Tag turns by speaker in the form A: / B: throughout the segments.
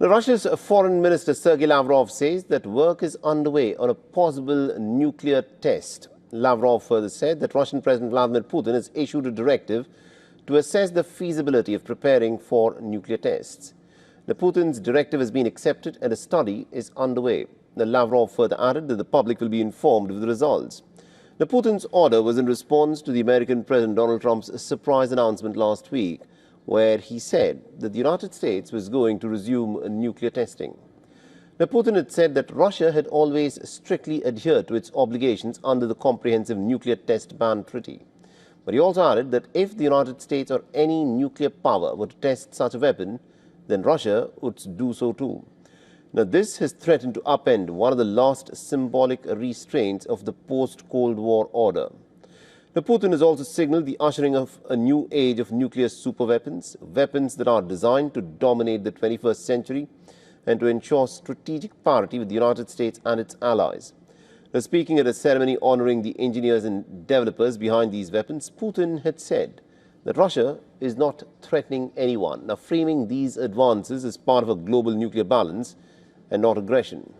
A: Now, Russia's Foreign Minister Sergey Lavrov says that work is underway on a possible nuclear test. Lavrov further said that Russian President Vladimir Putin has issued a directive to assess the feasibility of preparing for nuclear tests. Now, Putin's directive has been accepted and a study is underway. Now, Lavrov further added that the public will be informed of the results. Now, Putin's order was in response to the American President Donald Trump's surprise announcement last week, where he said that the United States was going to resume nuclear testing. Now, Putin had said that Russia had always strictly adhered to its obligations under the Comprehensive Nuclear Test Ban Treaty. But he also added that if the United States or any nuclear power were to test such a weapon, then Russia would do so too. Now, this has threatened to upend one of the last symbolic restraints of the post-Cold War order. Now, Putin has also signaled the ushering of a new age of nuclear superweapons, weapons that are designed to dominate the 21st century and to ensure strategic parity with the United States and its allies. Now, speaking at a ceremony honoring the engineers and developers behind these weapons, Putin had said that Russia is not threatening anyone, now framing these advances as part of a global nuclear balance and not aggression.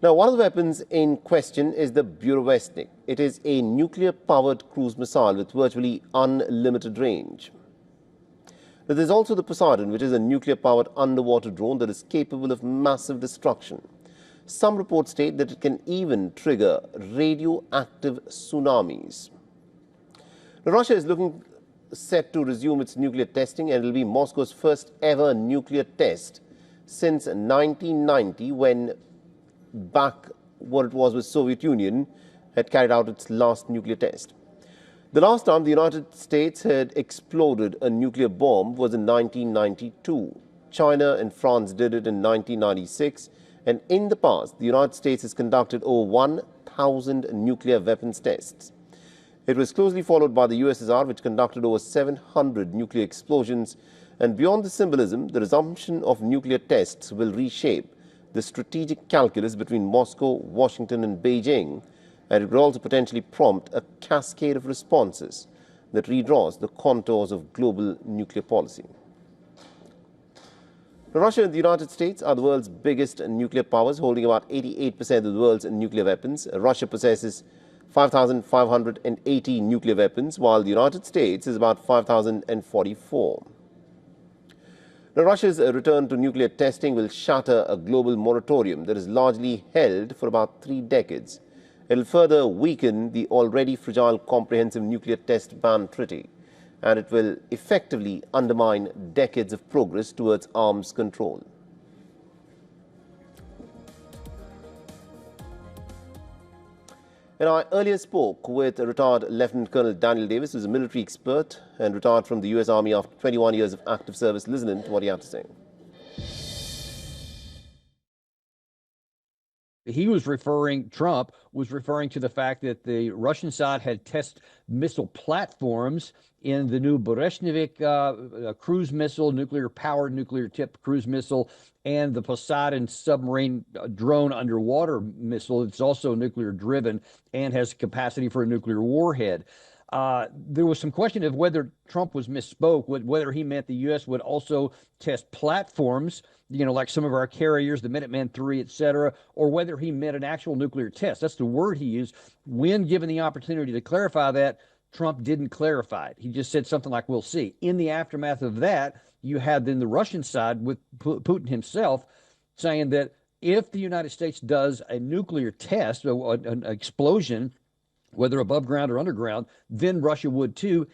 A: Now, one of the weapons in question is the Burevestnik. It is a nuclear-powered cruise missile with virtually unlimited range. Now, there's also the Poseidon, which is a nuclear-powered underwater drone that is capable of massive destruction. Some reports state that it can even trigger radioactive tsunamis. Now, Russia is looking set to resume its nuclear testing, and it will be Moscow's first ever nuclear test since 1990, when back what it was with Soviet Union had carried out its last nuclear test. The last time the United States had exploded a nuclear bomb was in 1992. China and France did it in 1996, and in the past the United States has conducted over 1,000 nuclear weapons tests. It was closely followed by the USSR, which conducted over 700 nuclear explosions, and beyond the symbolism, the resumption of nuclear tests will reshape the strategic calculus between Moscow, Washington and Beijing, and it will also potentially prompt a cascade of responses that redraws the contours of global nuclear policy. Now, Russia and the United States are the world's biggest nuclear powers, holding about 88% of the world's nuclear weapons. Russia possesses 5,580 nuclear weapons, while the United States is about 5,044. Now, Russia's return to nuclear testing will shatter a global moratorium that is largely held for about 3 decades. It will further weaken the already fragile Comprehensive Nuclear Test Ban Treaty, and it will effectively undermine decades of progress towards arms control. And I earlier spoke with retired Lieutenant Colonel Daniel Davis, who is a military expert and retired from the U.S. Army after 21 years of active service. Listen in to what he had to say.
B: Trump was referring to the fact that the Russian side had test missile platforms in the new Brezhnev cruise missile, nuclear-powered, nuclear-tipped cruise missile, and the Poseidon submarine drone underwater missile. It's also nuclear-driven and has capacity for a nuclear warhead. There was some question of whether Trump was misspoke, whether he meant the U.S. would also test platforms, like some of our carriers, the Minuteman III, et cetera, or whether he meant an actual nuclear test. That's the word he used. When given the opportunity to clarify that, Trump didn't clarify it. He just said something like, we'll see. In the aftermath of that, you had then the Russian side with Putin himself saying that if the United States does a nuclear test, an explosion, whether above ground or underground, then Russia would too.